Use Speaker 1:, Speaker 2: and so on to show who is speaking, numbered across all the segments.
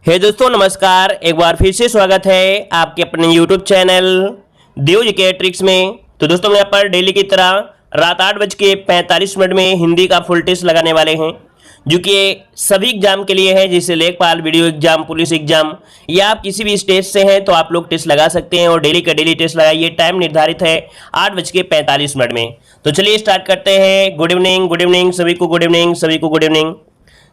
Speaker 1: हे दोस्तों नमस्कार। एक बार फिर से स्वागत है आपके अपने YouTube चैनल देव जी के ट्रिक्स में। तो दोस्तों यहाँ पर डेली की तरह रात 8:45 में हिंदी का फुल टेस्ट लगाने वाले हैं, जो कि सभी एग्जाम के लिए है, जैसे लेखपाल, वीडियो एग्जाम, पुलिस एग्जाम, या आप किसी भी स्टेज से हैं तो आप लोग टेस्ट लगा सकते हैं। और डेली का डेली टेस्ट लगाइए। टाइम निर्धारित है 8:45 में। तो चलिए स्टार्ट करते हैं। गुड इवनिंग सभी को, गुड इवनिंग सभी को, गुड इवनिंग।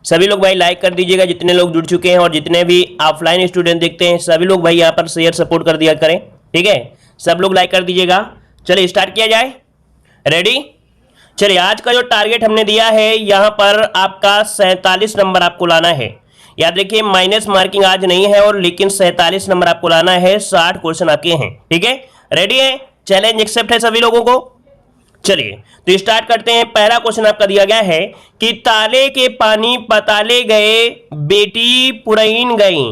Speaker 1: सभी लोग भाई लाइक कर दीजिएगा जितने लोग जुड़ चुके हैं, और जितने भी ऑफलाइन स्टूडेंट देखते हैं सभी लोग भाई यहाँ पर शेयर सपोर्ट कर दिया करें, ठीक है। सब लोग लाइक कर दीजिएगा। चलिए स्टार्ट किया जाए। रेडी? चलिए आज का जो टारगेट हमने दिया है यहाँ पर आपका 47 नंबर आपको लाना है। याद रखिए माइनस मार्किंग आज नहीं है, और लेकिन 47 नंबर आपको लाना है। 60 क्वेश्चन आपके हैं, ठीक है। रेडी है? चैलेंज एक्सेप्ट है सभी लोगों को। चलिए तो स्टार्ट करते हैं। पहला क्वेश्चन आपका दिया गया है कि ताले के पानी पताले गए, बेटी पुरैन गई,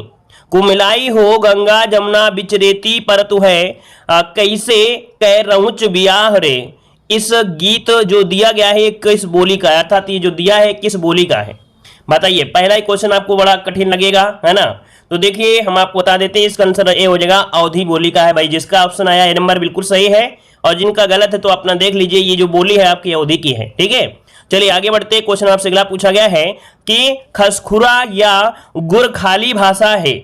Speaker 1: कुमिलाई हो गंगा जमुना बिचरेती पर तू है, कैसे कह रहुच बियाह रे। इस गीत जो दिया गया है किस बोली का है, अर्थात ये जो दिया है किस बोली का है, बताइए। पहला ही क्वेश्चन आपको बड़ा कठिन लगेगा, है ना। तो देखिए हम आपको बता देते हैं, इसका आंसर ए हो जाएगा, अवधी बोली का है भाई। जिसका ऑप्शन आया ए नंबर बिल्कुल सही है, और जिनका गलत है तो अपना देख लीजिए। ये जो बोली है आपकी अवधी की है, ठीक है। चलिए आगे बढ़ते। क्वेश्चन आपसे अगला पूछा गया है कि खसखुरा या गुरखाली भाषा है।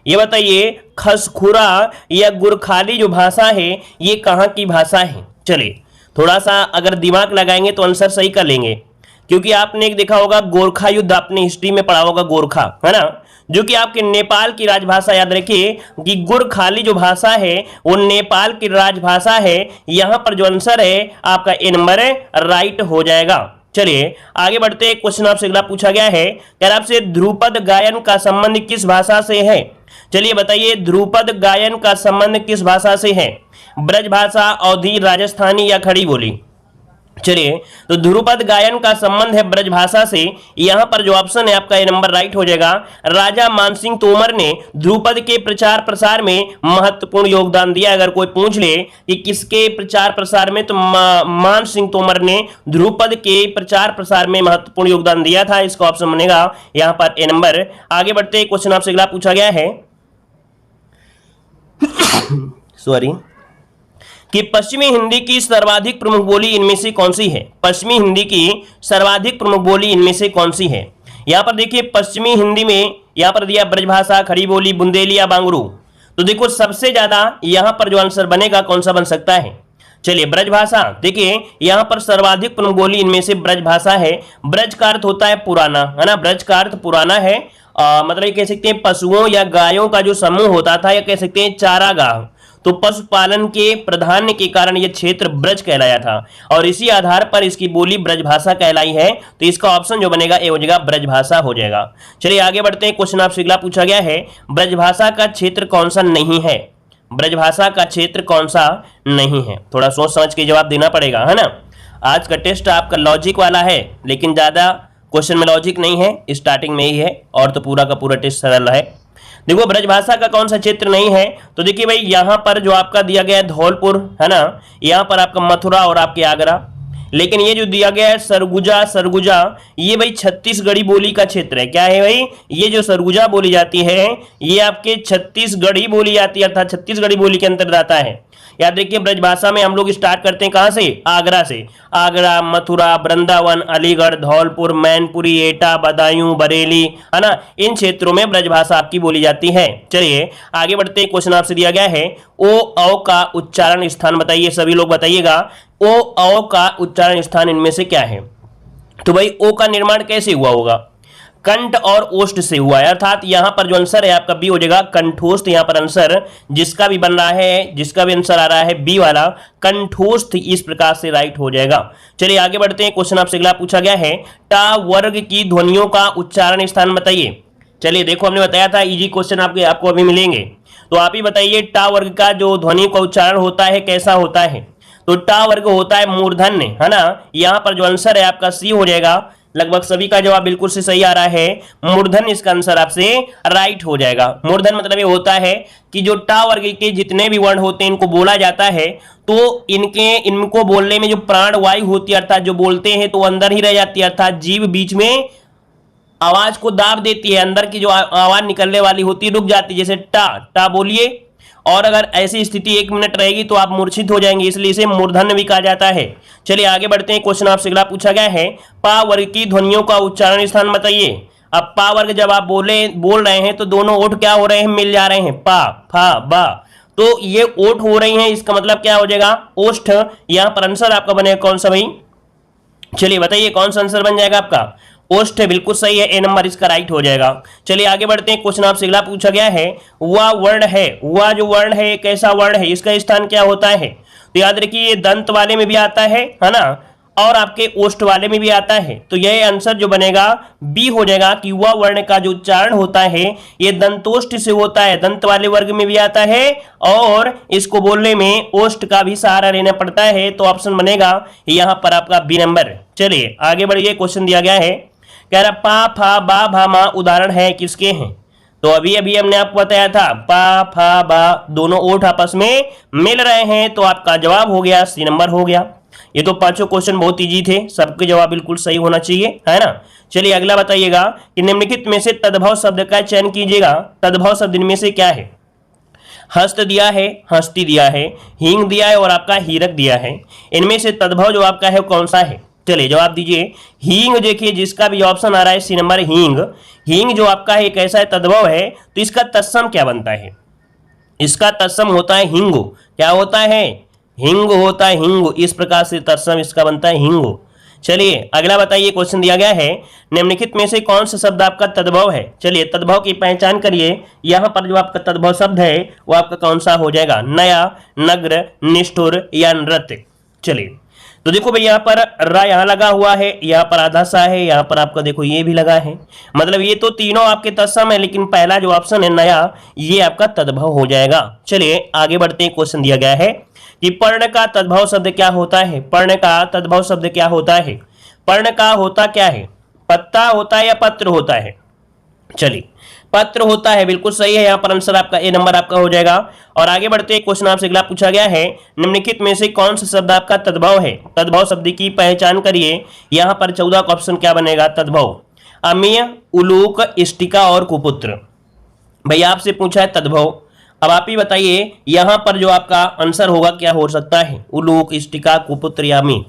Speaker 1: ये बताइए खसखुरा या गुरखाली जो भाषा है ये कहाँ की भाषा है। चलिए थोड़ा सा अगर दिमाग लगाएंगे तो आंसर सही कर लेंगे, क्योंकि आपने एक देखा होगा गोरखा युद्ध, आपने हिस्ट्री में पढ़ा होगा गोरखा, है ना, जो कि आपके नेपाल की राजभाषा। याद रखिए कि गुरखाली जो भाषा है वो नेपाल की राजभाषा है। यहां पर जो आंसर है आपका ए नंबर राइट हो जाएगा। चलिए आगे बढ़ते। क्वेश्चन आपसे अगला पूछा गया है, कह रहा आपसे ध्रुपद गायन का संबंध किस भाषा से है। चलिए बताइए ध्रुपद गायन का संबंध किस भाषा से है। ब्रज भाषा, अवधी, राजस्थानी या खड़ी बोली। चलिए तो ध्रुपद गायन का संबंध है ब्रज भाषा से। यहां पर जो ऑप्शन है आपका ये नंबर राइट हो जाएगा। राजा मानसिंह तोमर ने ध्रुपद के प्रचार प्रसार में महत्वपूर्ण योगदान दिया। अगर कोई पूछ ले कि किसके प्रचार प्रसार में, तो मान सिंह तोमर ने ध्रुपद के प्रचार प्रसार में महत्वपूर्ण योगदान दिया था। इसका ऑप्शन बनेगा यहां पर ए नंबर। आगे बढ़ते। क्वेश्चन आपसे अगला पूछा गया है सॉरी कि पश्चिमी हिंदी की सर्वाधिक प्रमुख बोली इनमें से कौन सी है। पश्चिमी हिंदी की सर्वाधिक प्रमुख बोली इनमें से कौन सी है। यहां पर देखिए पश्चिमी हिंदी में यहां पर दिया ब्रजभाषा, खड़ी बोली, बुंदेली या बांगरू। तो देखो सबसे ज्यादा यहां पर जो आंसर बनेगा कौन सा बन सकता है। चलिए ब्रजभाषा। देखिए यहां पर सर्वाधिक प्रमुख बोली इनमें से ब्रजभाषा है। ब्रज का अर्थ होता है पुराना, है ना, ब्रज का अर्थ पुराना है। मतलब ये कह सकते हैं पशुओं या गायों का जो समूह होता था, या कह सकते हैं चारागाह। तो पशुपालन के प्राधान्य के कारण यह क्षेत्र ब्रज कहलाया था, और इसी आधार पर इसकी बोली ब्रजभाषा कहलाई है। तो इसका ऑप्शन जो बनेगा ए हो जाएगा, ब्रजभाषा हो जाएगा। चलिए आगे बढ़ते हैं। क्वेश्चन आपसे अगला पूछा गया है, ब्रजभाषा का क्षेत्र कौन सा नहीं है। ब्रजभाषा का क्षेत्र कौन सा नहीं है। थोड़ा सोच समझ के जवाब देना पड़ेगा, है ना। आज का टेस्ट आपका लॉजिक वाला है, लेकिन ज्यादा क्वेश्चन में लॉजिक नहीं है, स्टार्टिंग में ही है, और तो पूरा का पूरा टेस्ट सरल है। देखो ब्रजभाषा का कौन सा क्षेत्र नहीं है। तो देखिए भाई यहाँ पर जो आपका दिया गया है धौलपुर, है ना, यहाँ पर आपका मथुरा और आपके आगरा। लेकिन ये जो दिया गया है सरगुजा, ये भाई छत्तीसगढ़ी बोली का क्षेत्र है। क्या है भाई, ये जो सरगुजा बोली जाती है ये आपके छत्तीसगढ़ी बोली जाती है, अर्थात छत्तीसगढ़ी बोली के अंतर्गत आता है। याद रखिए ब्रजभाषा में हम लोग स्टार्ट करते हैं कहां से, आगरा से। आगरा, मथुरा, वृंदावन, अलीगढ़, धौलपुर, मैनपुरी, एटा, बदायूं, बरेली, है ना, इन क्षेत्रों में ब्रजभाषा आपकी बोली जाती है। चलिए आगे बढ़ते हैं। क्वेश्चन आपसे दिया गया है, ओ औ का उच्चारण स्थान बताइए। सभी लोग बताइएगा ओ औ का उच्चारण स्थान इनमें से क्या है। तो भाई ओ का निर्माण कैसे हुआ होगा, कंठ और ओष्ठ से हुआ है, अर्थात यहां पर जो आंसर है आपका बी हो जाएगा, कंठोस्थ। यहां पर आंसर जिसका भी बन रहा है, जिसका भी आंसर आ रहा है बी वाला, कंठोस्थ, इस प्रकार से राइट हो जाएगा। चलिए आगे बढ़ते हैं। क्वेश्चन आपसे अगला पूछा गया है, टा वर्ग की ध्वनियों का उच्चारण स्थान बताइए। चलिए देखो हमने बताया था इजी क्वेश्चन आपको अभी मिलेंगे, तो आप ही बताइए टा वर्ग का जो ध्वनि का उच्चारण होता है कैसा होता है। तो टा वर्ग होता है मूर्धन्य, है ना। यहां पर जो आंसर है आपका सी हो जाएगा। लगभग सभी का जवाब बिल्कुल से सही आ रहा है, मूर्धन्य इसका आंसर आपसे राइट हो जाएगा। मूर्धन्य मतलब ये होता है कि जो टा वर्ग के जितने भी वर्ण होते हैं इनको बोला जाता है, तो इनको बोलने में जो प्राण वायु होती है, अर्थात जो बोलते हैं तो अंदर ही रह जाती है, अर्थात जीव बीच में आवाज को दाब देती है, अंदर की जो आवाज निकलने वाली होती है रुक जाती है, जैसे टा टा बोलिए, और अगर ऐसी स्थिति 1 मिनट रहेगी तो आप मूर्छित हो जाएंगे, इसलिए इसे मूर्धन्य भी कहा जाता है। चलिए आगे बढ़ते हैं, क्वेश्चन आपसे अगला पूछा गया है, पा वर्ग की ध्वनियों का उच्चारण स्थान बताइए। अब पा वर्ग जब आप बोल रहे हैं तो दोनों ओठ क्या हो रहे हैं, मिल जा रहे हैं, पा फा बा, तो ये ओठ हो रही हैं, इसका मतलब क्या हो जाएगा, ओष्ठ। यहां पर आंसर आपका बनेगा कौन सा भाई, चलिए बताइए कौन सा आंसर बन जाएगा आपका, ओष्ठ, बिल्कुल सही है, ए नंबर इसका राइट हो जाएगा। चलिए आगे बढ़ते हैं, क्वेश्चन आपसे अगला पूछा गया है, वह वर्ण है, वह जो वर्ण है कैसा वर्ण है, इसका स्थान क्या होता है। तो याद रखिए ये दंत वाले में भी आता है ना, और आपके ओष्ठ वाले में भी आता है, तो यह आंसर जो बनेगा बी हो जाएगा कि वह वर्ण का जो उच्चारण होता है ये दंतोष्ठ से होता है, दंत वाले वर्ग में भी आता है और इसको बोलने में ओष्ठ का भी सहारा लेना पड़ता है, तो ऑप्शन बनेगा यहां पर आपका बी नंबर। चलिए आगे बढ़िए, क्वेश्चन दिया गया है, कह रहा पा फा बा भा मा उदाहरण है किसके हैं। तो अभी अभी हमने आपको बताया था पा फा बा दोनों ओठ आपस में मिल रहे हैं, तो आपका जवाब हो गया सी नंबर हो गया। ये तो पांचों क्वेश्चन बहुत इजी थे, सबके जवाब बिल्कुल सही होना चाहिए, है ना। चलिए अगला बताइएगा कि निम्नलिखित में से तद्भव शब्द का चयन कीजिएगा। तद्भव शब्द इनमें से क्या है, हस्त दिया है, हस्ती दिया है, हींग दिया है और आपका हीरक दिया है, इनमें से तद्भव जो आपका है कौन सा है। चलिए जवाब दीजिए, हींग, देखिए जिसका भी ऑप्शन आ रहा है सी नंबर हींग, हींग जो आपका है कैसा है, तद्भव है, तो इसका तत्सम क्या बनता है, इसका तत्सम होता है हिंगो, क्या होता है, हिंग होता है, हिंग, इस प्रकार से तत्सम इसका बनता है हिंगो। चलिए अगला बताइए, क्वेश्चन दिया गया है, निम्नलिखित में से कौन सा शब्द आपका तद्भव है। चलिए तद्भव की पहचान करिए, यहां पर जो आपका तद्भव शब्द है वो आपका कौन सा हो जाएगा, नया, नग्र, निष्ठुर या नृत्य। चलिए तो देखो भाई यहाँ पर रा यहाँ लगा हुआ है, यहाँ पर आधा सा है, यहाँ पर आपका देखो ये भी लगा है, मतलब ये तो तीनों आपके तत्सम है, लेकिन पहला जो ऑप्शन है नया ये आपका तद्भव हो जाएगा। चलिए आगे बढ़ते हैं, क्वेश्चन दिया गया है कि पर्ण का तद्भव शब्द क्या होता है। पर्ण का तद्भव शब्द क्या होता है, पर्ण का होता क्या है, पत्ता होता है या पत्र होता है। चलिए पत्र होता है, बिल्कुल सही है, यहाँ पर आंसर आपका ए नंबर आपका हो जाएगा। और आगे बढ़ते हैं, क्वेश्चन आपसे अगला पूछा गया है, निम्नलिखित में से कौन सा शब्द आपका तद्भव है। तद्भव शब्द की पहचान करिए, यहाँ पर 14 का ऑप्शन क्या बनेगा, तद्भव, अमीय, उलूक, इष्टिका और कुपुत्र। भैया आपसे पूछा है तद्भव, अब आप ही बताइए यहाँ पर जो आपका आंसर होगा क्या हो सकता है, उलूक, इष्टिका, कुपुत्र या अमीय।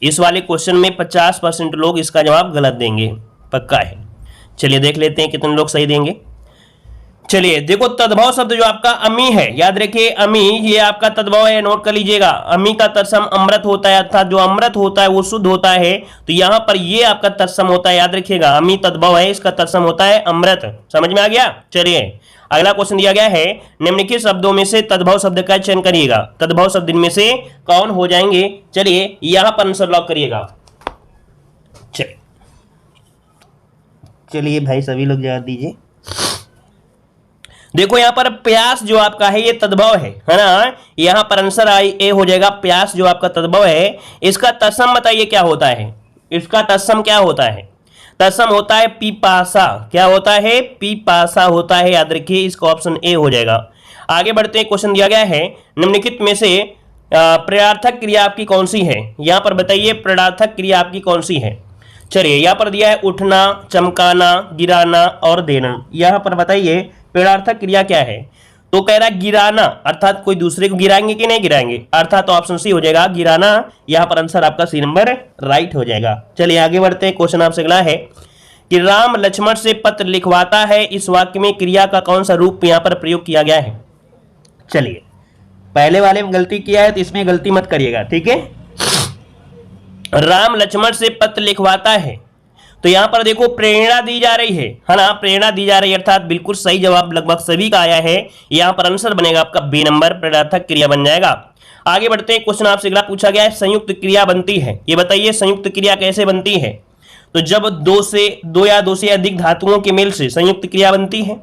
Speaker 1: इस वाले क्वेश्चन में 50% लोग इसका जवाब गलत देंगे, पक्का है। चलिए देख लेते हैं कितने लोग सही देंगे। चलिए देखो तद्भव शब्द जो आपका अमी है, याद रखिए अमी ये आपका तद्भव है, नोट कर लीजिएगा। अमी का तत्सम अमृत होता है, अर्थात जो अमृत होता है वो शुद्ध होता है, तो यहां पर ये आपका तत्सम होता है, याद रखिएगा अमी तद्भव है, इसका तत्सम होता है अमृत। समझ में आ गया। चलिए अगला क्वेश्चन दिया गया है, निम्नलिखित शब्दों में से तद्भव शब्द का चयन करिएगा। तद्भव शब्द इनमें से कौन हो जाएंगे, चलिए यहां पर आंसर लॉक करिएगा। चलिए भाई सभी लोग जवाब दीजिए। देखो यहाँ पर प्यास जो आपका है ये तद्भव है ना, यहाँ पर आंसर आई ए हो जाएगा। प्यास जो आपका तद्भव है, इसका तत्सम बताइए क्या होता है, इसका तत्सम क्या होता है, तत्सम होता है पिपासा। क्या होता है, पिपासा होता है, याद रखिए इसका ऑप्शन ए हो जाएगा। आगे बढ़ते हैं, क्वेश्चन दिया गया है, निम्नलिखित में से प्रयार्थक क्रिया आपकी कौन सी है। यहाँ पर बताइए प्रयार्थक क्रिया आपकी कौन सी है। चलिए यहाँ पर दिया है उठना, चमकाना, गिराना और देना। यहाँ पर बताइए प्रेरणार्थक क्रिया क्या है, तो कह रहा है गिराना, अर्थात कोई दूसरे को गिराएंगे कि नहीं गिराएंगे, अर्थात तो ऑप्शन सी हो जाएगा गिराना। यहाँ पर आंसर आपका सी नंबर राइट हो जाएगा। चलिए आगे बढ़ते हैं, क्वेश्चन आपसे अगला है कि राम लक्ष्मण से पत्र लिखवाता है, इस वाक्य में क्रिया का कौन सा रूप यहाँ पर प्रयोग किया गया है। चलिए पहले वाले में गलती किया है तो इसमें गलती मत करिएगा, ठीक है। राम लक्ष्मण से पत्र लिखवाता है, तो यहां पर देखो प्रेरणा दी जा रही है ना, प्रेरणा दी जा रही है, अर्थात बिल्कुल सही जवाब लगभग सभी का आया है। यहां पर आंसर बनेगा आपका बी नंबर, प्रेरणार्थक क्रिया बन जाएगा। आगे बढ़ते हैं, क्वेश्चन आपसे अगला पूछा गया है, संयुक्त क्रिया बनती है, ये बताइए संयुक्त क्रिया कैसे बनती है। तो जब दो या दो से अधिक धातुओं के मेल से संयुक्त क्रिया बनती है।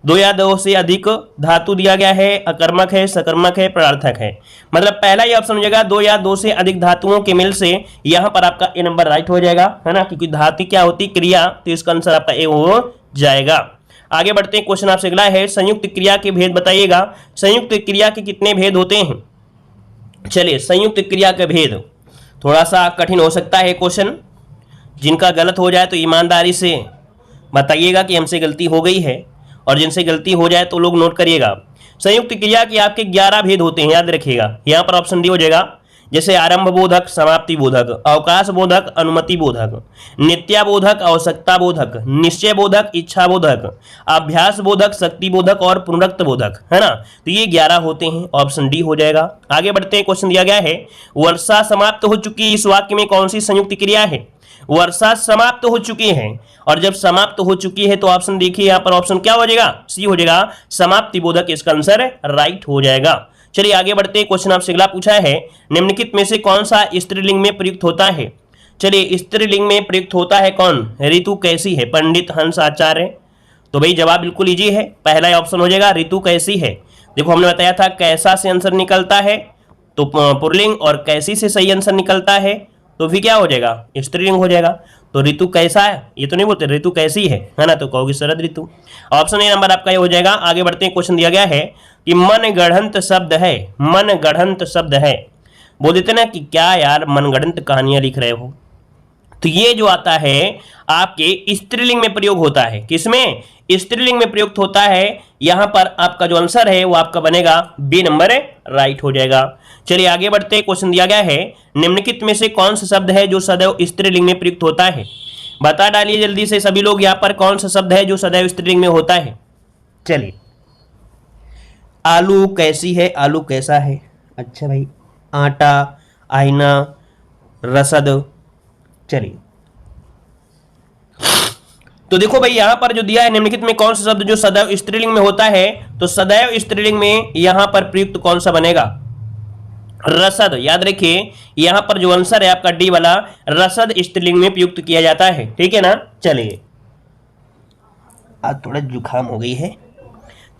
Speaker 1: दो या दो से अधिक धातु दिया गया है, अकर्मक है, सकर्मक है, प्रार्थक है, मतलब पहला ही ऑप्शन हो जाएगा दो या दो से अधिक धातुओं के मेल से। यहां पर आपका ए नंबर राइट हो जाएगा, है ना, क्योंकि धातु क्या होती क्रिया, तो इसका आंसर आपका ए हो जाएगा। आगे बढ़ते हैं, क्वेश्चन आपसे अगला है, संयुक्त क्रिया के भेद बताइएगा। संयुक्त क्रिया के कितने भेद होते हैं। चलिए संयुक्त क्रिया के भेद थोड़ा सा कठिन हो सकता है क्वेश्चन, जिनका गलत हो जाए तो ईमानदारी से बताइएगा कि हमसे गलती हो गई है, और जिनसे गलती हो जाए तो लोग नोट करिएगा। संयुक्त क्रिया के आपके 11 भेद होते हैं, याद रखिएगा। यहाँ पर ऑप्शन डी हो जाएगा, जैसे आरंभ बोधक, समाप्ति बोधक, अवकाश बोधक, अनुमति बोधक, नित्याबोधक, आवश्यकता बोधक, निश्चय बोधक, इच्छा बोधक, अभ्यास बोधक, शक्ति बोधक और पुनरुक्त बोधक, है ना। तो ये 11 होते हैं, ऑप्शन डी हो जाएगा। आगे बढ़ते हैं, क्वेश्चन दिया गया है, वर्षा समाप्त हो चुकी, इस वाक्य में कौन सी संयुक्त क्रिया है। वर्षा समाप्त हो चुकी है, और जब समाप्त हो चुकी है तो ऑप्शन देखिए, यहाँ पर ऑप्शन क्या हो जाएगा, सी हो जाएगा, समाप्ति बोधक इसका आंसर राइट हो जाएगा। चलिए आगे बढ़ते हैं, क्वेश्चन आपसे अगला पूछा है, निम्नलिखित में से कौन सा स्त्रीलिंग में प्रयुक्त होता है। चलिए स्त्रीलिंग में प्रयुक्त होता है कौन, ऋतु कैसी है, पंडित, हंस, आचार्य। तो भाई जवाब बिल्कुल इजी है, पहला ऑप्शन हो जाएगा, ऋतु कैसी है। देखो हमने बताया था कैसा से आंसर निकलता है तो पुल्लिंग, और कैसी से सही आंसर निकलता है तो फिर क्या हो जाएगा, स्त्रीलिंग हो जाएगा। तो ऋतु कैसा है, ये तो नहीं बोलते, ऋतु कैसी है ना, तो कहोगे शरद ऋतु। ऑप्शन ए नंबर आपका ये हो जाएगा। आगे बढ़ते हैं, क्वेश्चन दिया गया है कि मनगढ़ंत शब्द है, मनगढ़ंत शब्द है। बोल देते ना कि क्या यार मनगढ़ंत कहानियां लिख रहे हो। तो ये जो आता है आपके स्त्रीलिंग में प्रयोग होता है, किसमें, स्त्रीलिंग में प्रयुक्त होता है। यहां पर आपका जो आंसर है वो आपका बनेगा बी नंबर राइट हो जाएगा। चलिए आगे बढ़ते हैं, क्वेश्चन दिया गया है, निम्नलिखित में से कौन सा शब्द है जो सदैव स्त्रीलिंग में प्रयुक्त होता है। बता डालिए जल्दी से सभी लोग, यहाँ पर कौन सा शब्द है जो सदैव स्त्रीलिंग में होता है। चलिए आलू कैसी है, आलू कैसा है, अच्छा भाई, आटा, आईना, रसद। चलिए तो देखो भाई यहां पर जो दिया है, निम्नलिखित में कौन सा शब्द जो सदैव स्त्रीलिंग में होता है, तो सदैव स्त्रीलिंग में यहां पर प्रयुक्त कौन सा बनेगा, रसद। याद रखिए यहां पर जो आंसर है आपका डी वाला, रसद स्त्रीलिंग में प्रयुक्त किया जाता है, ठीक है ना। चलिए आज थोड़ा जुकाम हो गई है।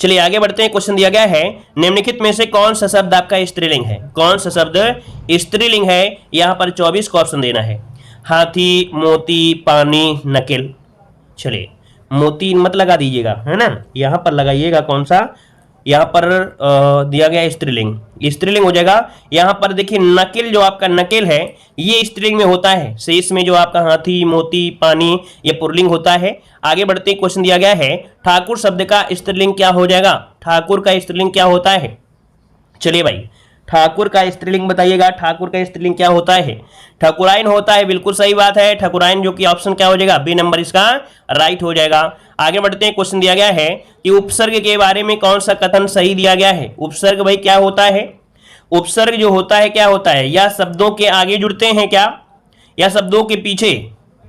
Speaker 1: चलिए आगे बढ़ते हैं, क्वेश्चन दिया गया है, निम्नलिखित में से कौन सा शब्द आपका स्त्रीलिंग है, कौन सा शब्द स्त्रीलिंग है। यहां पर 24 को ऑप्शन देना है, हाथी, मोती, पानी, नकेल। चलिए मोती मत लगा दीजिएगा, है ना, यहां पर लगाइएगा कौन सा, यहां पर दिया गया स्त्रीलिंग, स्त्रीलिंग हो जाएगा। यहां पर देखिए नकेल, जो आपका नकेल है ये स्त्रीलिंग में होता है, शेष में जो आपका हाथी, मोती, पानी ये पुल्लिंग होता है। आगे बढ़ते क्वेश्चन दिया गया है, ठाकुर शब्द का स्त्रीलिंग क्या हो जाएगा, ठाकुर का स्त्रीलिंग क्या होता है। चलिए भाई ठाकुर का स्त्रीलिंग बताइएगा, ठाकुर का स्त्रीलिंग क्या होता है, ठकुराइन होता है, बिल्कुल सही बात है, ठकुराइन, जो कि ऑप्शन क्या हो जाएगा, बी नंबर इसका राइट हो जाएगा। आगे बढ़ते हैं, क्वेश्चन दिया गया है कि उपसर्ग के बारे में कौन सा कथन सही दिया गया है। उपसर्ग भाई क्या होता है, उपसर्ग जो होता है क्या होता है, या शब्दों के आगे जुड़ते हैं क्या, या शब्दों के पीछे।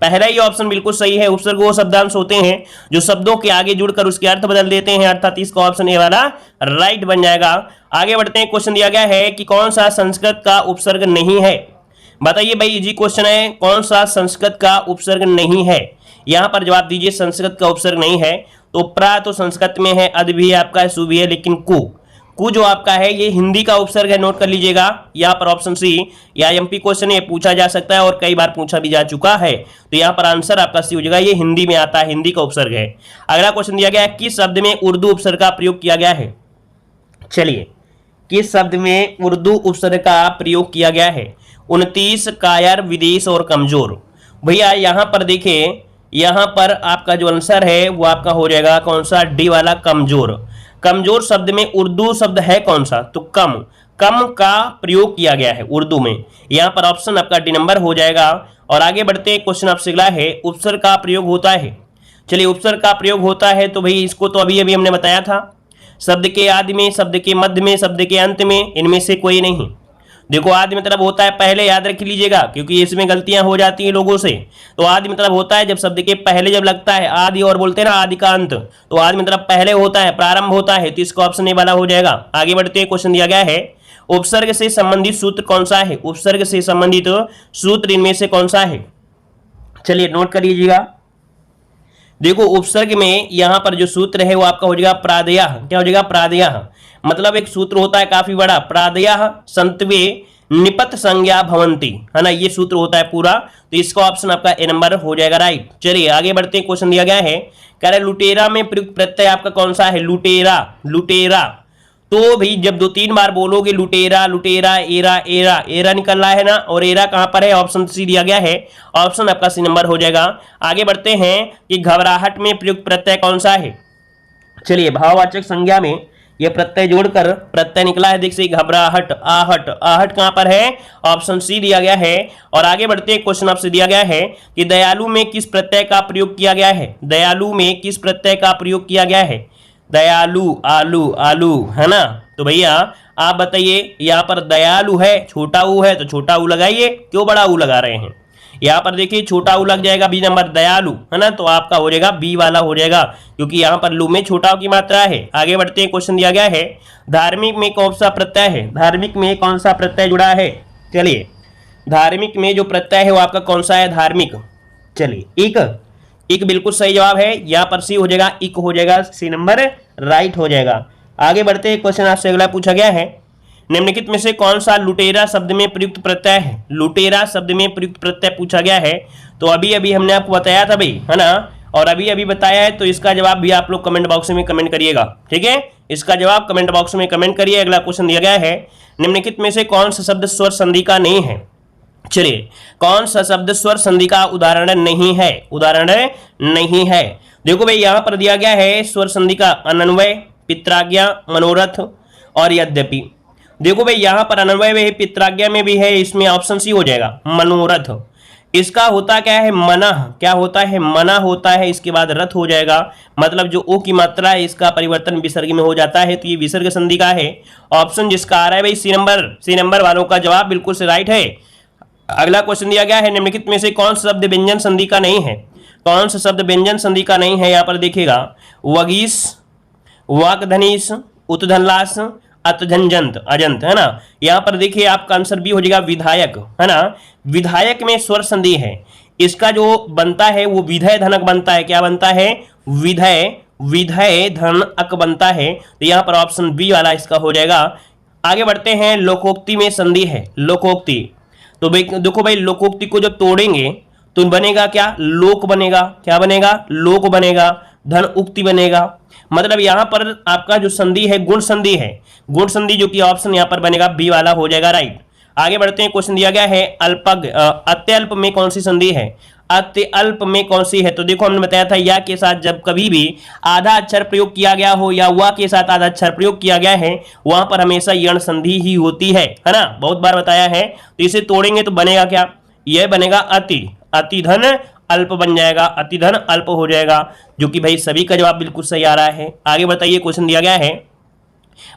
Speaker 1: पहला ही ऑप्शन बिल्कुल सही है, उपसर्ग वो शब्दांश होते हैं जो शब्दों के आगे जुड़कर उसके अर्थ बदल देते हैं, अर्थात इसका ऑप्शन ए वाला राइट बन जाएगा। आगे बढ़ते हैं, क्वेश्चन दिया गया है कि कौन सा संस्कृत का उपसर्ग नहीं है। बताइए भाई, इजी क्वेश्चन है, कौन सा संस्कृत का उपसर्ग नहीं है। यहां पर जवाब दीजिए, संस्कृत का उपसर्ग नहीं है। तो प्रा तो संस्कृत में है, अद भी है आपका, सु भी है, लेकिन कु जो आपका है ये हिंदी का उपसर्ग है, नोट कर लीजिएगा। यहाँ पर ऑप्शन सी, या एमपी क्वेश्चन ये पूछा जा सकता है और कई बार पूछा भी जा चुका है, तो यहाँ पर आंसर आपका सी हो जाएगा, ये हिंदी में आता है, हिंदी का उपसर्ग है। अगला क्वेश्चन दिया गया है, किस शब्द में उर्दू उपसर्ग का प्रयोग किया गया है। चलिए किस शब्द में उर्दू उपसर्ग का प्रयोग किया गया है। 29, कायर, विदेश और कमजोर। भैया यहाँ पर देखिए, यहाँ पर आपका जो आंसर है वो आपका हो जाएगा कौन सा, डी वाला, कमजोर। कमजोर शब्द में उर्दू शब्द है कौन सा, तो कम, कम का प्रयोग किया गया है उर्दू में। यहाँ पर ऑप्शन आपका डी नंबर हो जाएगा। और आगे बढ़ते हैं, क्वेश्चन आपसे अगला है, उपसर्ग का प्रयोग होता है। चलिए उपसर्ग का प्रयोग होता है तो भाई इसको तो अभी अभी हमने बताया था, शब्द के आदि में, शब्द के मध्य में, शब्द के अंत में, इनमें से कोई नहीं। देखो आदि मतलब होता है पहले, याद रख लीजिएगा क्योंकि इसमें गलतियां हो जाती हैं लोगों से। तो आदि मतलब होता है जब शब्द के पहले जब लगता है आदि, और बोलते हैं ना आदि का अंत, तो आदि मतलब पहले होता है, प्रारंभ होता है, तो इसका ऑप्शन ए वाला हो जाएगा। आगे बढ़ते हैं, क्वेश्चन दिया गया है, उपसर्ग से संबंधित सूत्र कौन सा है। उपसर्ग से संबंधित सूत्र इनमें से कौन सा है। चलिए नोट कर लीजिएगा। देखो उपसर्ग में यहाँ पर जो सूत्र है वो आपका हो जाएगा प्रादयः। क्या हो जाएगा, प्रादयः। मतलब एक सूत्र होता है काफी बड़ा, प्रादयः संतवे निपत संज्ञा भवंती, है ना, ये सूत्र होता है पूरा। तो इसका ऑप्शन आपका ए नंबर हो जाएगा राइट। चलिए आगे बढ़ते हैं, क्वेश्चन दिया गया है, कह रहे लुटेरा में प्रयुक्त प्रत्यय आपका कौन सा है, लुटेरा, लुटेरा। तो भाई जब 2-3 बार बोलोगे लुटेरा लुटेरा एरा एरा, एरा निकल रहा है ना, और एरा कहां पर है, ऑप्शन सी दिया गया है, ऑप्शन आपका सी नंबर हो जाएगा। आगे बढ़ते हैं कि घबराहट में प्रयुक्त प्रत्यय कौन सा है। चलिए भाववाचक संज्ञा में ये प्रत्यय जोड़कर प्रत्यय निकला है, देखिए घबराहट, आहट, आहट कहां पर है, ऑप्शन सी दिया गया है। और आगे बढ़ते हैं, क्वेश्चन आपसे दिया गया है कि दयालु में किस प्रत्यय का प्रयोग किया गया है, दयालु में किस प्रत्यय का प्रयोग किया गया है, दयालु, आलू, आलू है ना। तो भैया आप बताइए, यहाँ पर दयालु है, छोटा ऊ है तो छोटा ऊ लगाइए, क्यों बड़ा ऊ लगा रहे हैं। यहाँ पर देखिए छोटा ऊ लग जाएगा, बी नंबर दयालु है ना, तो आपका हो जाएगा बी वाला हो जाएगा, क्योंकि यहाँ पर लू में छोटा की मात्रा है। आगे बढ़ते हैं, क्वेश्चन दिया गया है धार्मिक में कौन सा प्रत्यय है, धार्मिक में कौन सा प्रत्यय जुड़ा है। चलिए धार्मिक में जो प्रत्यय है वो आपका कौन सा है, धार्मिक। चलिए एक बिल्कुल सही जवाब है, यहाँ पर सी हो जाएगा, इक हो जाएगा, सी नंबर राइट हो जाएगा। आगे बढ़ते हैं, क्वेश्चन आपसे अगला पूछा गया है निम्नलिखित में से कौन सा लुटेरा शब्द में प्रयुक्त प्रत्यय है, लुटेरा शब्द में प्रयुक्त प्रत्यय पूछा गया है। तो अभी अभी हमने आपको बताया था भाई है ना, और अभी अभी बताया है, तो इसका जवाब भी आप लोग कमेंट बॉक्स में कमेंट करिएगा, ठीक है, इसका जवाब कमेंट बॉक्स में कमेंट करिए। अगला क्वेश्चन दिया गया है निम्नलिखित में से कौन सा शब्द स्वर संधि का नहीं है। चलिए कौन सा शब्द स्वर संधि का उदाहरण नहीं है, उदाहरण नहीं है। देखो भाई यहाँ पर दिया गया है स्वर संधि का अनन्वय, पित्राज्ञा, मनोरथ और यद्यपि। देखो भाई यहाँ पर अनन्वय में पित्राज्ञा में भी है, इसमें ऑप्शन सी हो जाएगा मनोरथ। इसका होता क्या है, मना, क्या होता है, मना होता है, इसके बाद रथ हो जाएगा, मतलब जो ओ की मात्रा है इसका परिवर्तन विसर्ग में हो जाता है, तो ये विसर्ग संधि का है। ऑप्शन जिसका आ रहा है भाई सी नंबर वालों का जवाब बिल्कुल से राइट है। अगला क्वेश्चन दिया गया है निम्नलिखित में से कौन सा शब्द व्यंजन संधि का नहीं है, कौन सा शब्द व्यंजन संधि का नहीं है। यहाँ पर देखिएगा वगीस, वाकधनीस, उत्धनलास, अतझंजंत, अजंत है ना। यहाँ पर देखिए आपका आंसर भी हो जाएगा विधायक है ना, विधायक में स्वर संधि है, इसका जो बनता है वो विधेय धनक बनता है, क्या बनता है, विधेय धनक बनता है, तो यहाँ पर ऑप्शन बी वाला इसका हो जाएगा। आगे बढ़ते हैं, लोकोक्ति में संधि है, लोकोक्ति। तो देखो भाई लोकोक्ति को जब तोड़ेंगे तो बनेगा क्या, लोक बनेगा, क्या बनेगा, लोक बनेगा, धन उक्ति बनेगा, मतलब यहां पर आपका जो संधि है गुण संधि है, गुण संधि, जो कि ऑप्शन यहां पर बनेगा बी वाला हो जाएगा राइट। आगे बढ़ते हैं, क्वेश्चन दिया गया है अत्यल्प में कौन सी संधि है, अत्यल्प में कौन सी है। तो देखो हमने बताया था या के साथ जब कभी भी आधा अक्षर प्रयोग किया गया हो या वा के साथ आधा अक्षर प्रयोग किया गया है वहां पर हमेशा यण संधि ही होती है ना, बहुत बार बताया है। तो इसे तोड़ेंगे तो बनेगा क्या, यह बनेगा अति धन अल्प बन जाएगा, अति धन अल्प हो जाएगा, जो कि भाई सभी का जवाब बिल्कुल सही आ रहा है। आगे बताइए, क्वेश्चन दिया गया है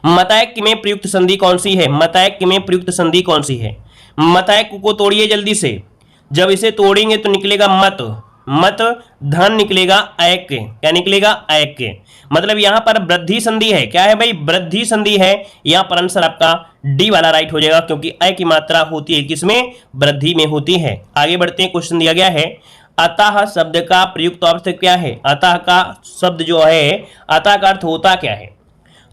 Speaker 1: मतैक्य में प्रयुक्त संधि कौन सी है, मतैक्य में प्रयुक्त संधि कौन सी है। मतैक्य को तोड़िए जल्दी से, जब इसे तोड़ेंगे तो निकलेगा मत धन निकलेगा ऐक्य, क्या निकलेगा, ऐक्य, मतलब यहां पर वृद्धि संधि है, क्या है भाई, वृद्धि संधि है। यहां पर आंसर आपका डी वाला राइट हो जाएगा, क्योंकि ऐ की मात्रा होती है किसमें, वृद्धि में होती है। आगे बढ़ते हैं, क्वेश्चन दिया गया है अतः शब्द का प्रयुक्त अर्थ क्या है, अतः का शब्द जो है, अतः का अर्थ होता क्या है।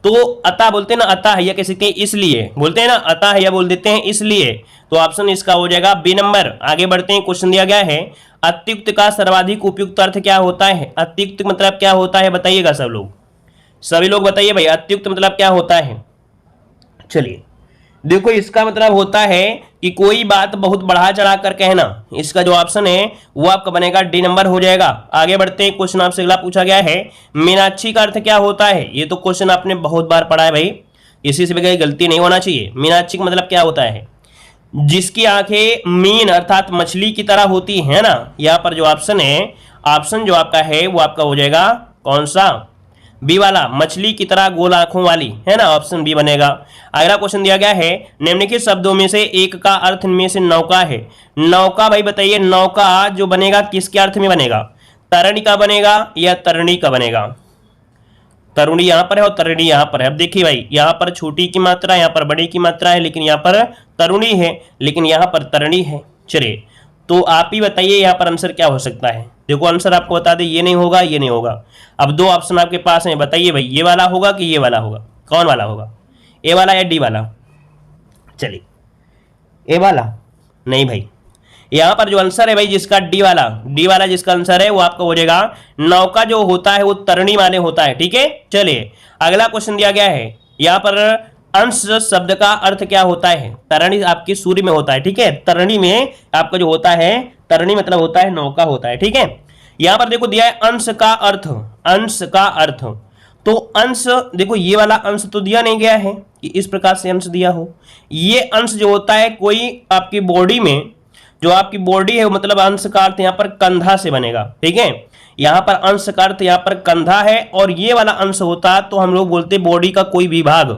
Speaker 1: तो अतः बोलते हैं ना, अतः या कह सकते हैं इसलिए, बोलते हैं ना अतः या बोल देते हैं इसलिए, तो ऑप्शन इसका हो जाएगा बी नंबर। आगे बढ़ते हैं, क्वेश्चन दिया गया है अत्युक्त का सर्वाधिक उपयुक्त अर्थ क्या होता है, अत्युक्त मतलब क्या होता है, बताइएगा सब लोग, सभी लोग बताइए भाई अत्युक्त मतलब क्या होता है। चलिए देखो इसका मतलब होता है कि कोई बात बहुत बढ़ा चढ़ा कर कहना, इसका जो ऑप्शन है वो आपका बनेगा डी नंबर हो जाएगा। आगे बढ़ते हैं, क्वेश्चन आपसे अगला पूछा गया है मीनाक्षी का अर्थ क्या होता है। ये तो क्वेश्चन आपने बहुत बार पढ़ा है भाई, इसी से भी गलती नहीं होना चाहिए। मीनाक्षी का मतलब क्या होता है, जिसकी आंखें मीन अर्थात मछली की तरह होती है ना। यहाँ पर जो ऑप्शन है, ऑप्शन जो आपका है वो आपका हो जाएगा कौन सा, बी वाला, मछली की तरह गोल आंखों वाली है ना, ऑप्शन बी बनेगा। अगला क्वेश्चन दिया गया है निम्नलिखित शब्दों में से एक का अर्थ इनमें से नौका है। नौका भाई बताइए, नौका जो बनेगा किसके अर्थ में बनेगा, तरणी का बनेगा या तरणी का बनेगा। तरुणी यहाँ पर है और तरुणी यहाँ पर है। अब देखिए भाई यहाँ पर छोटी की मात्रा, यहाँ पर बड़ी की मात्रा है, लेकिन यहाँ पर तरुणी है, लेकिन यहाँ पर तरणी है। चलिए तो आप ही बताइए यहाँ पर आंसर क्या हो सकता है। देखो आंसर आपको बता दे, ये नहीं होगा, ये नहीं होगा। अब दो ऑप्शन आपके पास हैं, बताइए भाई ये वाला होगा कि ये वाला होगा, कौन वाला होगा, ए वाला या डी वाला। चलिए ए वाला नहीं भाई, यहाँ पर जो आंसर है भाई जिसका डी वाला जिसका आंसर है वो आपका हो जाएगा नौका जो होता है वो तरणी माने होता है। ठीक है, चलिए अगला क्वेश्चन दिया गया है, यहाँ पर अंश शब्द का अर्थ क्या होता है? तरणी आपकी सूर्य में होता है, ठीक है। तरणी में आपका जो होता है, तरणी मतलब होता है नौका होता है, ठीक है। यहाँ पर देखो दिया है अंश का अर्थ, अंश का अर्थ। तो अंश देखो ये वाला अंश तो दिया नहीं गया है कि इस प्रकार से अंश दिया हो। ये अंश जो होता है कोई आपकी बॉडी में, जो आपकी बॉडी है मतलब अंश का अर्थ यहाँ पर कंधा से बनेगा, ठीक है। यहाँ पर अंश का अर्थ यहाँ पर कंधा है और ये वाला अंश होता तो हम लोग बोलते बॉडी का कोई भी भाग,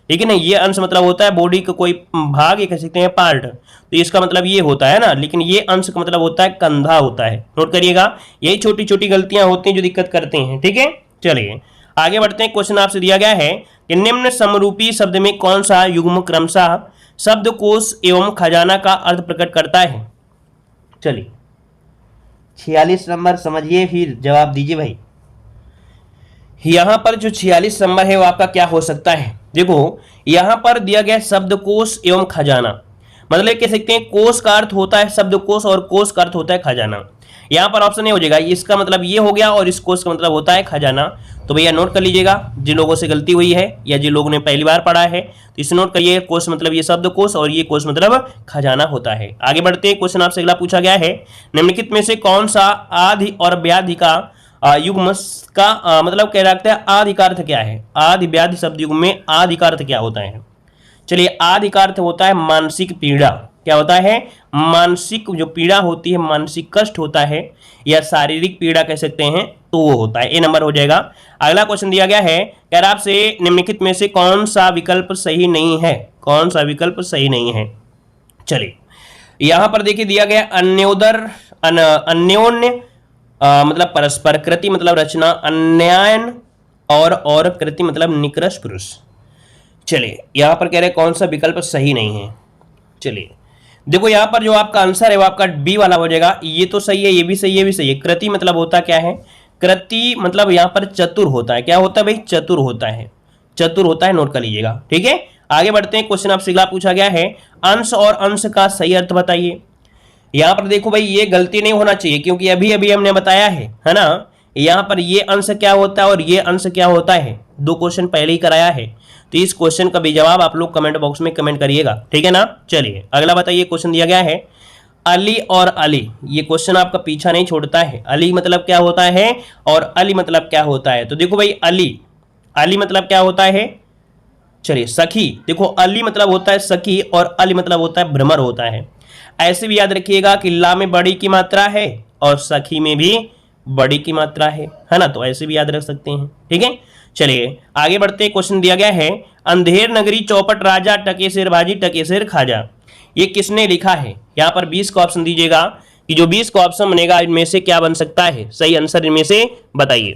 Speaker 1: ठीक है ना। ये अंश मतलब होता है बॉडी का कोई भाग, ये कह सकते हैं पार्ट, तो इसका मतलब ये होता है ना। लेकिन ये अंश का मतलब होता है कंधा होता है, नोट करिएगा। यही छोटी छोटी गलतियां होती हैं जो दिक्कत करते हैं, ठीक है। चलिए आगे बढ़ते हैं। क्वेश्चन आपसे दिया गया है कि निम्न समरूपी शब्द में कौन सा युग्म क्रमशः शब्दकोश एवं खजाना का अर्थ प्रकट करता है? चलिए 46 नंबर समझिए, फिर जवाब दीजिए भाई। यहां पर जो 46 नंबर है वो आपका क्या हो सकता है? देखो यहां पर दिया गया शब्दकोश एवं खजाना, मतलब कह सकते हैं कोश का अर्थ होता है शब्दकोश और कोश का अर्थ होता है खजाना। यहां पर ऑप्शन ए हो जाएगा, इसका मतलब ये हो गया और इस कोश का मतलब होता है खजाना। तो भैया नोट कर लीजिएगा, जिन लोगों से गलती हुई है या जिन लोगों ने पहली बार पढ़ा है तो इसे नोट करिए। कोश मतलब ये शब्दकोश और ये कोश मतलब खजाना होता है। आगे बढ़ते हैं। क्वेश्चन आपसे अगला पूछा गया है, निम्नलिखित में से कौन सा आदि और व्याधि का युग्म का मतलब कह रखता है आदि का अर्थ क्या है? आदि व्याधि शब्द युग्म में आदि का अर्थ क्या होता है? चलिए आदि का अर्थ होता है मानसिक पीड़ा। क्या होता है? मानसिक जो पीड़ा होती है, मानसिक कष्ट होता है या शारीरिक पीड़ा कह सकते हैं, तो वो होता है। ए नंबर हो जाएगा। अगला क्वेश्चन दिया गया है, कह रहा आपसे निम्नलिखित में से कौन सा विकल्प सही नहीं है? कौन सा विकल्प सही नहीं है? चलिए यहां पर देखिए दिया गया अन्योन्य मतलब परस्पर, कृति मतलब रचना, अन्यायन और कृति मतलब निकृष्ट पुरुष। चलिए यहां पर कह रहे कौन सा विकल्प सही नहीं है। चलिए देखो यहां पर जो आपका आंसर है वो आपका बी वाला हो जाएगा। ये तो सही है, ये भी सही है, ये भी सही है। कृति मतलब होता क्या है? कृति मतलब यहां पर चतुर होता है। क्या होता है भाई? चतुर होता है, चतुर होता है, नोट कर लीजिएगा, ठीक है। आगे बढ़ते हैं। क्वेश्चन आपसे अगला पूछा गया है, अंश और अंश का सही अर्थ बताइए। यहां पर देखो भाई ये गलती नहीं होना चाहिए क्योंकि अभी अभी हमने बताया है ना। यहां पर ये अंश क्या होता है और ये अंश क्या होता है, दो क्वेश्चन पहले ही कराया है। तो इस क्वेश्चन का भी जवाब आप लोग कमेंट बॉक्स में कमेंट करिएगा, ठीक है ना। चलिए अगला बताइए। क्वेश्चन दिया गया है अली और अली। ये क्वेश्चन आपका पीछा नहीं छोड़ता है। अली मतलब क्या होता है और अली मतलब क्या होता है? तो देखो भाई अली, अली मतलब क्या होता है? चलिए सखी। देखो अली मतलब होता है सखी और अली मतलब होता है भ्रमर होता है। ऐसे भी याद रखिएगा कि ला में बड़ी की मात्रा है और सखी में भी बड़ी की मात्रा है ना। तो ऐसे भी याद रख सकते हैं, ठीक है। चलिए आगे बढ़ते हैं। क्वेश्चन दिया गया है, अंधेर नगरी चौपट राजा टके सिर बाजी टके सिर खाजा। ये किसने लिखा है? यहाँ पर 20 का ऑप्शन दीजिएगा कि जो 20 का ऑप्शन बनेगा इनमें से क्या बन सकता है? सही आंसर इनमें से बताइए।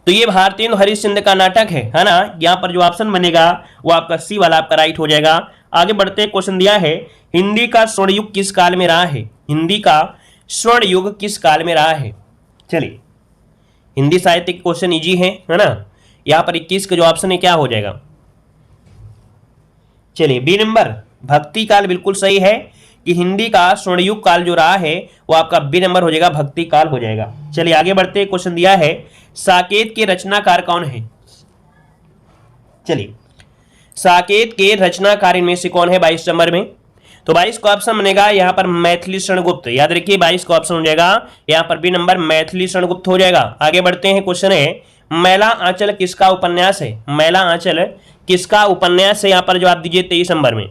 Speaker 1: तो ये भारतेंदु हरिश्चंद्र का नाटक है ना। यहाँ पर जो ऑप्शन बनेगा वो आपका सी वाला आपका राइट हो जाएगा। आगे बढ़ते हैं। क्वेश्चन दिया है, हिंदी का स्वर्ण युग किस काल में रहा है? हिंदी का स्वर्ण युग किस काल में रहा है? चलिए हिंदी साहित्य के क्वेश्चन इजी है ना। यहां पर 21 का जो ऑप्शन है क्या हो जाएगा? चलिए बी नंबर, भक्ति काल बिल्कुल सही है कि हिंदी का स्वर्ण युग काल जो रहा है वो आपका बी नंबर हो जाएगा, भक्ति काल हो जाएगा। चलिए आगे बढ़ते हैं। क्वेश्चन दिया है, साकेत के रचनाकार कौन है? चलिए साकेत के रचनाकार इनमें से कौन है 22 नंबर में? तो 22 का ऑप्शन बनेगा यहाँ पर मैथिली शरणगुप्त। याद रखिए 22 का ऑप्शन हो जाएगा यहाँ पर बी नंबर, मैथिली शरणगुप्त हो जाएगा। आगे बढ़ते हैं। क्वेश्चन है, मैला आंचल किसका उपन्यास है? मैला आंचल किसका उपन्यास है? यहाँ पर जवाब दीजिए 23 नंबर में।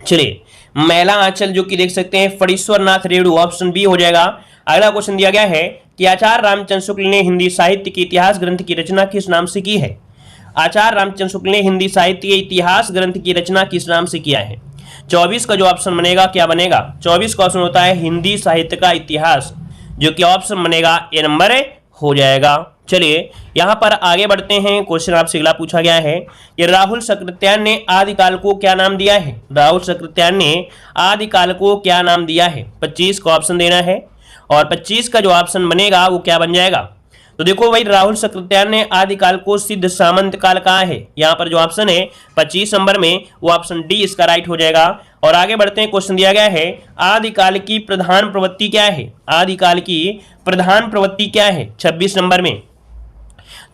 Speaker 1: चलिए मैला आंचल जो कि देख सकते हैं फणीश्वर नाथ रेणु, ऑप्शन बी हो जाएगा। अगला क्वेश्चन दिया गया है कि आचार्य रामचंद्र शुक्ल ने हिंदी साहित्य के इतिहास ग्रंथ की रचना किस नाम से की है? आचार्य रामचंद्र शुक्ल ने हिंदी साहित्य के इतिहास ग्रंथ की रचना किस नाम से किया है? 24 का जो ऑप्शन बनेगा क्या बनेगा? 24 का ऑप्शन होता है हिंदी साहित्य का इतिहास, जो कि ऑप्शन बनेगा ए नंबर हो जाएगा। चलिए यहां पर आगे बढ़ते हैं। क्वेश्चन आपसे अगला पूछा गया है कि राहुल सकृत्यायन ने आदिकाल को क्या नाम दिया है? राहुल सकृत्यायन ने आदिकाल को क्या नाम दिया है? 25 का ऑप्शन देना है और 25 का जो ऑप्शन बनेगा वो क्या बन जाएगा? तो देखो भाई राहुल सकृत्यायन ने आदिकाल को सिद्ध सामंत काल कहा है। यहाँ पर जो ऑप्शन है 25 नंबर में वो ऑप्शन डी इसका राइट हो जाएगा। और आगे बढ़ते हैं। क्वेश्चन दिया गया है, आदिकाल की प्रधान प्रवृत्ति क्या है? आदिकाल की प्रधान प्रवृत्ति क्या है 26 नंबर में?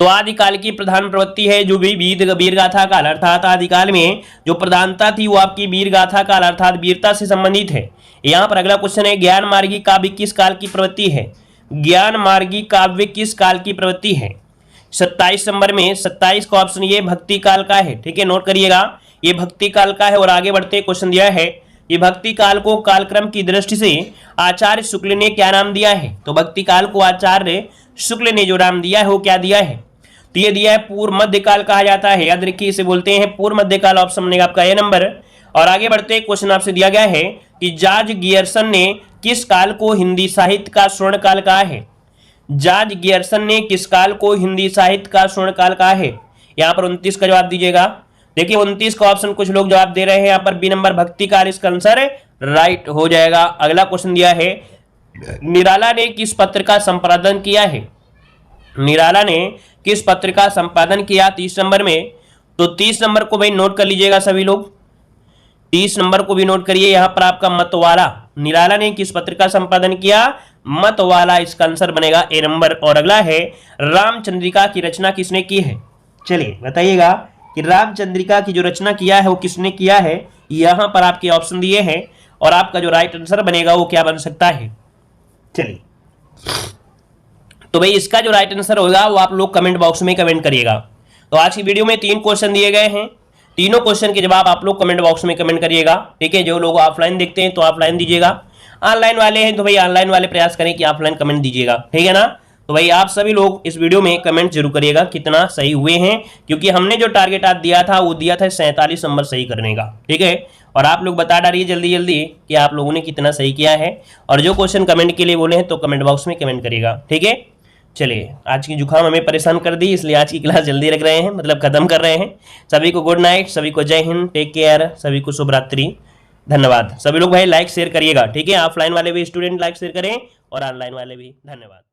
Speaker 1: तो आदिकाल की प्रधान प्रवृत्ति है जो भी वीर गाथा काल, अर्थात आदिकाल में जो प्रधानता थी वो आपकी वीर गाथा काल अर्थात वीरता से संबंधित है। यहाँ पर अगला क्वेश्चन है ज्ञान मार्गी काव्य किस काल की प्रवृत्ति है? ज्ञान मार्गी काव्य किस काल की प्रवृत्ति है? 27 नंबर में 27 का ऑप्शन ये भक्ति काल का है। ठीक है, नोट करिएगा, ये भक्ति काल का है। और आगे बढ़ते क्वेश्चन दिया है ये भक्ति काल को कालक्रम की दृष्टि से आचार्य शुक्ल ने क्या नाम दिया है? तो भक्ति काल को आचार्य शुक्ल ने जो नाम दिया है वो क्या दिया है? तो ये दिया है पूर्व मध्यकाल कहा जाता है। याद रखिए, इसे बोलते हैं पूर्व मध्यकाल। ऑप्शन बनेगा आपका ए नंबर। और आगे बढ़ते क्वेश्चन आपसे दिया गया है कि जॉर्ज गियर्सन ने किस काल को हिंदी साहित्य का स्वर्ण काल कहा है? जॉर्ज गियर्सन ने किस काल को हिंदी साहित्य का स्वर्ण काल कहा है? यहाँ पर 29 का जवाब दीजिएगा। देखिए 29 का ऑप्शन कुछ लोग जवाब दे रहे हैं यहाँ पर बी नंबर भक्ति काल, इसका आंसर राइट हो जाएगा। अगला क्वेश्चन दिया है निराला ने किस पत्र का संपादन किया है? निराला ने किस पत्र का संपादन किया 30 नंबर में? तो 30 नंबर को भाई नोट कर लीजिएगा सभी लोग, 30 नंबर को भी नोट करिए। यहाँ पर आपका मतवाला, निराला ने किस पत्र का संपादन किया? मतवाला, इसका आंसर बनेगा ए नंबर। और अगला है रामचंद्रिका की रचना किसने की है? चलिए बताइएगा कि रामचंद्रिका की जो रचना किया है वो किसने किया है? यहां पर आपके ऑप्शन दिए हैं और आपका जो राइट आंसर बनेगा वो क्या बन सकता है? चलिए, तो भाई इसका जो राइट आंसर होगा वो आप लोग कमेंट बॉक्स में कमेंट करिएगा। तो आज की वीडियो में 3 क्वेश्चन दिए गए हैं, तीनों क्वेश्चन के जवाब आप लोग कमेंट बॉक्स में कमेंट करिएगा। ठीक है, जो लोग ऑफलाइन देखते हैं तो ऑफलाइन दीजिएगा, ऑनलाइन वाले हैं तो भाई ऑनलाइन वाले प्रयास करें कि ऑफलाइन कमेंट दीजिएगा। ठीक है ना? तो भाई आप सभी लोग इस वीडियो में कमेंट जरूर करिएगा कितना सही हुए हैं, क्योंकि हमने जो टारगेट आज दिया था वो दिया था 47 नंबर सही करने का। ठीक है, और आप लोग बता डालिए जल्दी जल्दी कि आप लोगों ने कितना सही किया है। और जो क्वेश्चन कमेंट के लिए बोले हैं तो कमेंट बॉक्स में कमेंट करिएगा। ठीक है, चलिए, आज की जुकाम हमें परेशान कर दी, इसलिए आज की क्लास जल्दी रख रहे हैं, मतलब खत्म कर रहे हैं। सभी को गुड नाइट, सभी को जय हिंद, टेक केयर, सभी को शुभ रात्रि, धन्यवाद। सभी लोग भाई लाइक शेयर करिएगा। ठीक है, ऑफलाइन वाले भी स्टूडेंट लाइक शेयर करें और ऑनलाइन वाले भी। धन्यवाद।